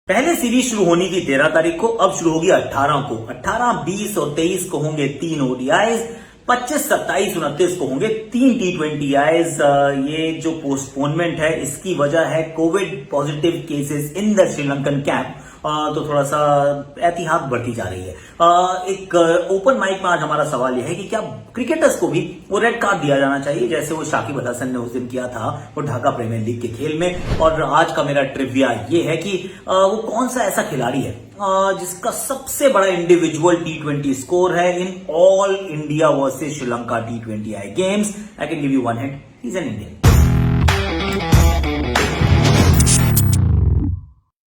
पहले सीरीज शुरू होनी थी 13 तारीख को, अब शुरू होगी 18 को। 18, 20 और 23 को होंगे 3 ओडीआईज, 25, 27, 29 को होंगे 3 T20Is। ये जो पोस्टपोनमेंट है इसकी वजह है Covid positive cases in the Sri Lankan camp. तो थोड़ा सा एहतियात बढ़ती जा रही है। एक ओपन माइक में आज हमारा सवाल यह है कि क्या क्रिकेटर्स को भी वो रेड कार्ड दिया जाना चाहिए जैसे वो शाकिब अल हसन ने उस दिन किया था वो ढाका प्रीमियर लीग के खेल में। और आज का मेरा ट्रिविया ये है कि वो कौन सा ऐसा खिलाड़ी है जिसका सबसे बड़ा इंडिविजुअल T20 स्कोर है in all India versus Sri Lanka T20I games. I can give you one hint, he is an Indian.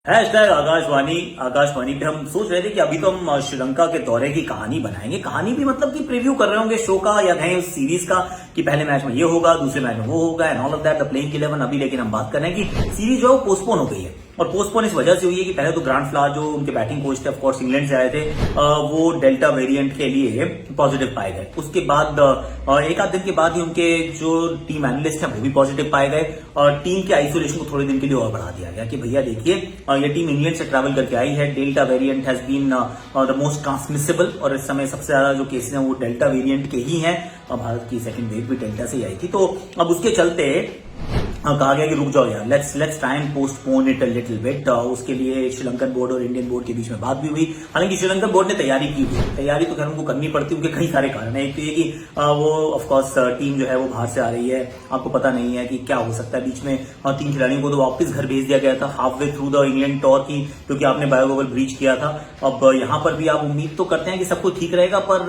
Akashvani पे हम सोच रहे थे कि अभी तो हम श्रीलंका के दौरे की कहानी बनाएंगे। कहानी भी मतलब कि प्रीव्यू कर रहे होंगे शो का या कहीं उस सीरीज का कि पहले मैच में ये होगा, दूसरे मैच में वो होगा and all of that, the playing 11। अभी लेकिन हम बात कर रहे हैं कि सीरीज जो पोस्टपोन हो गई है। और पोस्टपोन इस वजह से हुई है कि पहले तो ग्रांट फ्लावर जो उनके बैटिंग कोच थे, ऑफ कोर्स इंग्लैंड से आए थे, वो डेल्टा वेरिएंट के लिए पॉजिटिव पाए गए। उसके बाद एक आध दिन के बाद ही उनके जो टीम एनालिस्ट हैं वो भी पॉजिटिव पाए गए और टीम के आइसोलेशन को थोड़े दिन के लिए और बढ़ा दिया गया कि भैया देखिए ये टीम इंग्लैंड से ट्रैवल करके आई है, delta variant has been the most transmissible और इस समय सबसे ज्यादा जो केसेस हैं वो डेल्टा वेरिएंट के ही हैं। भारत की सेकंड वेव भी डेल्टा से ही आई थी। तो अब उसके चलते कहा गया कि रुक जाओ यार, let's try and postpone it a little bit. उसके लिए श्रीलंकन बोर्ड और इंडियन बोर्ड के बीच में बात भी हुई। हालांकि श्रीलंकन बोर्ड ने तैयारी की हुई, तैयारी तो खैर उनको करनी पड़ती है, उनके कई सारे कारण है। एक तो ये कि वो ऑफ कोर्स टीम जो है वो बाहर से आ रही है, आपको पता नहीं है कि क्या हो सकता है। बीच में 3 खिलाड़ियों को तो वापस घर भेज दिया गया था half way through the England tour की, क्योंकि आपने बायोबबल ब्रीच किया था। अब यहाँ पर भी आप उम्मीद तो करते हैं कि सब कुछ ठीक रहेगा, पर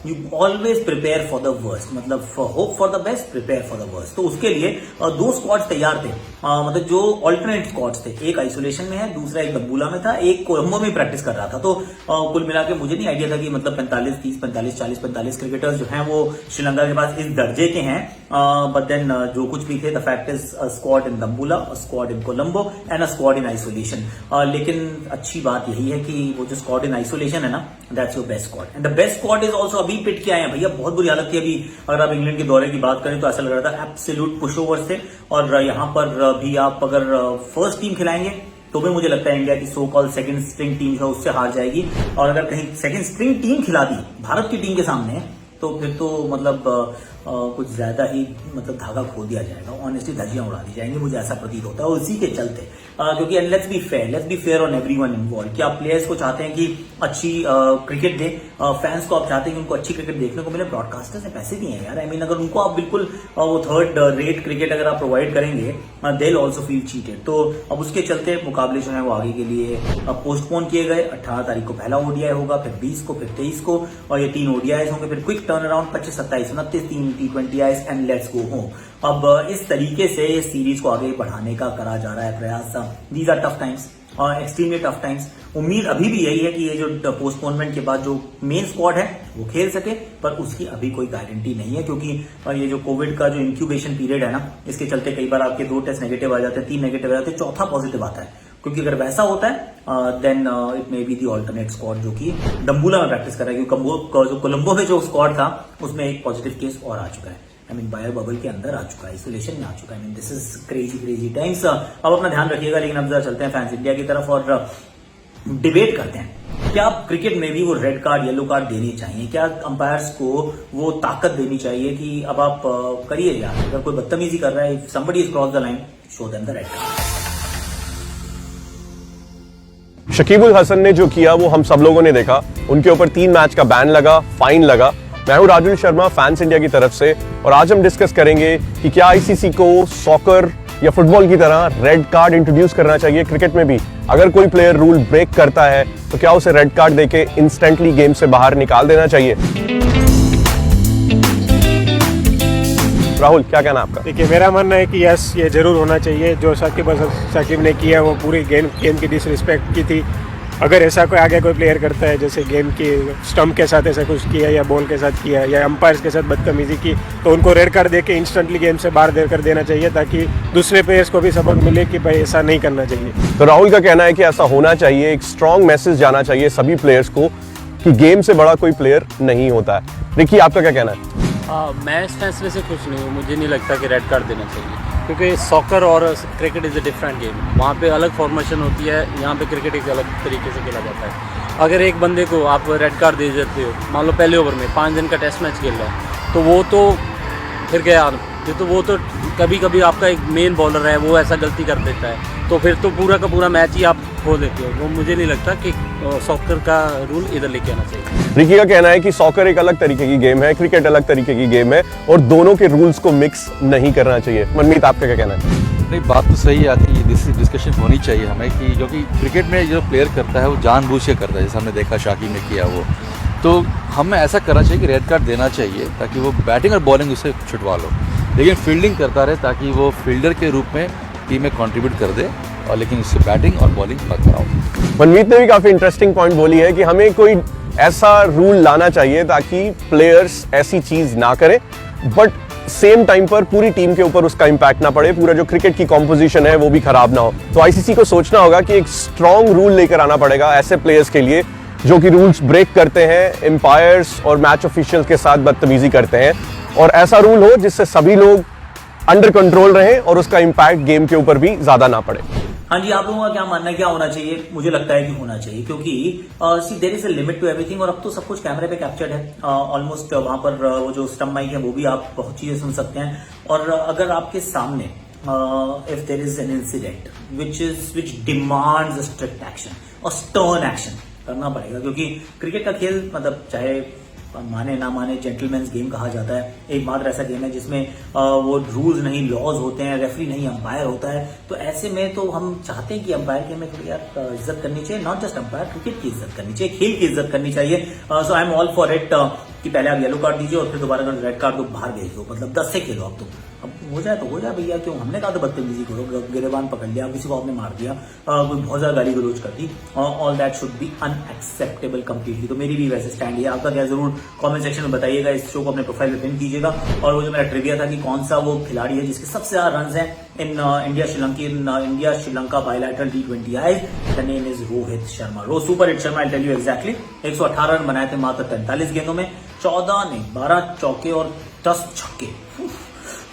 you always prepare for the worst, मतलब hope for the best, prepare for the worst. तो उसके लिए 2 स्क्वाड्स तैयार थे, मतलब जो ऑल्टरनेट स्क्वाड्स थे। एक आइसोलेशन में है, दूसरा एक दम्बुला में था, एक कोलंबो में प्रैक्टिस कर रहा था। तो कुल मिला के मुझे नहीं आइडिया था कि मतलब 45, 30, 45, 40, 45 क्रिकेटर्स जो हैं वो श्रीलंका के पास इस दर्जे के हैं। बट देन जो कुछ भी थे, the fact is a squad in Dambulla, a squad in Colombo and a squad in isolation. लेकिन अच्छी बात यही है कि वो जो स्क्वाड इन आइसोलेशन है ना, that's your best squad and the best squad is also अभी पिट के आए हैं। भैया बहुत बुरी हालत थी अभी। अगर आप इंग्लैंड के दौरे की बात करें तो ऐसा लग रहा था एब्सोल्यूट पुशओवर्स थे। और यहाँ पर भी आप अगर फर्स्ट टीम खिलाएंगे तो भी मुझे लगता है इंडिया की सो कॉल सेकंड स्ट्रिंग टीम है उससे हार जाएगी। और अगर कहीं सेकंड स्ट्रिंग टीम खिला दी भारत की टीम के सामने तो फिर तो मतलब कुछ ज्यादा ही मतलब धागा खो दिया जाएगा, ऑनेस्टली धज्जियां उड़ा दी जाएंगी, मुझे ऐसा प्रतीत होता है। उसी के चलते क्योंकि let's be fair on everyone involve कि आप प्लेयर्स को चाहते हैं कि अच्छी क्रिकेट दे, फैंस को आप चाहते हैं कि उनको अच्छी क्रिकेट देखने को मिले। ब्रॉडकास्टर्स ने पैसे दिए हैं यार। आई मीन अगर उनको आप बिल्कुल वो थर्ड रेट क्रिकेट अगर आप प्रोवाइड करेंगे they will also feel cheated. तो अब उसके चलते मुकाबले जो है वो आगे के लिए पोस्टपोन किए गए। 18 तारीख को पहला ओडीआई होगा, फिर 20 को, फिर 23 को, और ये 3 ओडीआईज होंगे। फिर quick turn around 25, 27, 29 3 T20Is and let's go home. अब इस तरीके से सीरीज को आगे बढ़ाने का करा जा रहा है प्रयास। These are tough times, extremely tough times. उम्मीद अभी भी यही है कि ये जो पोस्टपोनमेंट के बाद जो मेन स्क्वाड है वो खेल सके, पर उसकी अभी कोई गारंटी नहीं है क्योंकि ये जो कोविड का जो इंक्यूबेशन पीरियड है ना, इसके चलते कई बार आपके 2 टेस्ट नेगेटिव आ जाते हैं, 3 नेगेटिव आ जाते हैं, चौथा पॉजिटिव आता है। क्योंकि अगर वैसा होता है then it may be the alternate squad जो कि दम्बुला में प्रैक्टिस कर रहा है, क्योंकि जो कोलंबो में जो स्क्वाड था उसमें एक पॉजिटिव केस और आ चुका है। आई मीन बायो बबल के अंदर आ चुका है, आइसोलेशन में आ चुका है। I mean this is crazy times. अब अपना ध्यान रखिएगा, लेकिन अब जरा चलते हैं फैंस इंडिया की तरफ और डिबेट करते हैं। क्या क्रिकेट में भी वो रेड कार्ड, येलो कार्ड देनी चाहिए? क्या अंपायर्स को वो ताकत देनी चाहिए कि अब आप करिए यार, अगर कोई बदतमीजी कर रहा है, if somebody is cross the line, show them the red card. Shakib ul Hasan ने जो किया वो हम सब लोगों ने देखा। उनके ऊपर 3 मैच का बैन लगा, फाइन लगा। मैं हूं राजुल शर्मा फैंस इंडिया की तरफ से, और आज हम डिस्कस करेंगे कि क्या आईसीसी को सॉकर या फुटबॉल की तरह रेड कार्ड इंट्रोड्यूस करना चाहिए क्रिकेट में भी। अगर कोई प्लेयर रूल ब्रेक करता है तो क्या उसे रेड कार्ड देके इंस्टेंटली गेम से बाहर निकाल देना चाहिए? राहुल, क्या कहना आपका? देखिए, मेरा मानना है कि यस, ये जरूर होना चाहिए। जो साकिब ने किया वो पूरी गेम की डिसरिस्पेक्ट की थी। अगर ऐसा कोई आगे कोई प्लेयर करता है, जैसे गेम की स्टंप के साथ ऐसा कुछ किया या बॉल के साथ किया या अंपायर्स के साथ बदतमीजी की, तो उनको रेड कार्ड देके इंस्टेंटली गेम से बाहर कर देना चाहिए, ताकि दूसरे प्लेयर्स को भी सबक मिले कि भाई ऐसा नहीं करना चाहिए। तो राहुल का कहना है कि ऐसा होना चाहिए, एक स्ट्रॉन्ग मैसेज जाना चाहिए सभी प्लेयर्स को कि गेम से बड़ा कोई प्लेयर नहीं होता है। रिकी, आपका क्या कहना है? मैं इस फैसले से खुश नहीं हूँ। मुझे नहीं लगता कि रेड कार्ड देना चाहिए। क्योंकि सॉकर और cricket is a different game. वहाँ पे अलग फॉर्मेशन होती है, यहाँ पे क्रिकेट एक अलग तरीके से खेला जाता है। अगर एक बंदे को आप रेड कार्ड दे देते हो, मान लो पहले ओवर में 5 दिन का टेस्ट मैच खेल रहा है, तो वो तो फिर गया, तो वो तो कभी कभी आपका एक मेन बॉलर है वो ऐसा गलती कर देता है, तो फिर तो पूरा का पूरा मैच ही आप खो देते हो। वो मुझे नहीं लगता कि सॉकर का रूल इधर लेके आना चाहिए। रिकी का कहना है कि सॉकर एक अलग तरीके की गेम है, क्रिकेट अलग तरीके की गेम है और दोनों के रूल्स को मिक्स नहीं करना चाहिए। मनमीत, आपका क्या कहना है? नहीं, बात तो सही आती है, डिस्कशन होनी चाहिए हमें कि क्योंकि क्रिकेट में जो प्लेयर करता है वो जानबूझ के करता है, जैसे हमने देखा शाकिब ने किया वो, तो हमें ऐसा करना चाहिए कि रेड कार्ड देना चाहिए ताकि वो बैटिंग और बॉलिंग उससे छुटवा लो, लेकिन फील्डिंग करता रहे ताकि वो फील्डर के रूप में टीम में कंट्रीब्यूट कर दे, और लेकिन उससे बैटिंग और बॉलिंग मत कराओ। मनमीत ने भी काफी इंटरेस्टिंग पॉइंट बोली है कि हमें कोई ऐसा रूल लाना चाहिए ताकि प्लेयर्स ऐसी चीज ना करें, बट सेम टाइम पर पूरी टीम के ऊपर उसका इंपैक्ट ना पड़े, पूरा जो क्रिकेट की कॉम्पोजिशन है वो भी खराब ना हो। तो आईसीसी को सोचना होगा कि एक स्ट्रॉन्ग रूल लेकर आना पड़ेगा ऐसे प्लेयर्स के लिए जो कि रूल्स ब्रेक करते हैं, एम्पायर्स और मैच ऑफिशियल्स के साथ बदतमीजी करते हैं, और ऐसा रूल हो जिससे सभी लोग अंडर कंट्रोल रहें और उसका इंपैक्ट गेम के ऊपर भी ज्यादा ना पड़े। हाँ जी, आप लोगों का क्या मानना है, क्या होना चाहिए? मुझे लगता है कि होना चाहिए, क्योंकि see there is a limit to everything, और अब तो सब कुछ कैमरे पे कैप्चर्ड है। ऑलमोस्ट वहां पर वो जो स्टंप माइक है वो भी आप बहुत चीजें सुन सकते हैं, और अगर आपके सामने if there is an incident which demands strict action और स्टर्न एक्शन करना पड़ेगा, क्योंकि क्रिकेट का खेल मतलब चाहे माने ना माने जेंटलमैन्स गेम कहा जाता है, एकमात्र ऐसा गेम है जिसमें वो रूल्स नहीं लॉज होते हैं, रेफरी नहीं अंपायर होता है। तो ऐसे में तो हम चाहते हैं कि अंपायर की हमें थोड़ी यार इज्जत करनी चाहिए, नॉट जस्ट अंपायर, क्रिकेट की इज्जत करनी चाहिए, खेल की इज्जत करनी चाहिए। So I am all for it कि पहले आप येलो कार्ड दीजिए और फिर दोबारा अगर रेड कार्ड तो बाहर भेज दो, मतलब 10 से खेलो। अब तो अब हो जाए तो हो जाए भैया, क्यों? हमने कहा तो बदतमीजी करो, गिरेबान पकड़ लिया, किसी को आपने मार दिया, कोई बहुत ज्यादा गाली गलौज कर दी, all that should be unacceptable completely. तो मेरी भी वैसे स्टैंड है, आपका क्या? जरूर कमेंट सेक्शन में बताइएगा, इस शो को अपने प्रोफाइल में पिन कीजिएगा। और वो जो मेरा ट्रिविया था कि कौन सा वो खिलाड़ी है जिसके सबसे ज्यादा रन है in India Sri Lanka bilateral T20 Is, the name is Rohit Sharma. Super hit Sharma, I tell you exactly 118 run बनाए थे मात्र 43 गेंदों में, 12 चौके और 10 छक्के।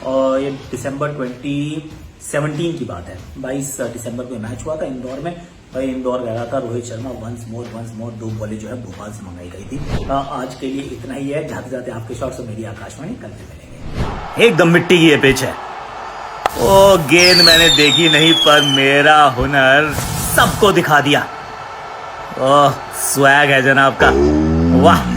और ये दिसंबर 2017 की बात है, 22 दिसंबर को मैच हुआ था इंदौर में। भाई इंदौर गया था रोहित शर्मा, वंस मोर 2 बॉलें जो है भोपाल से मंगाई गई थी। आज के लिए इतना ही है, जाते जाते आपके शॉट्स और मेरी आकाशवाणी कल से मिलेंगे। एकदम मिट्टी की ये पिच है, ओ गेंद मैंने देखी नहीं पर मेरा हुनर सबको दिखा दिया। ओह स्वैग है जनाब का, वाह।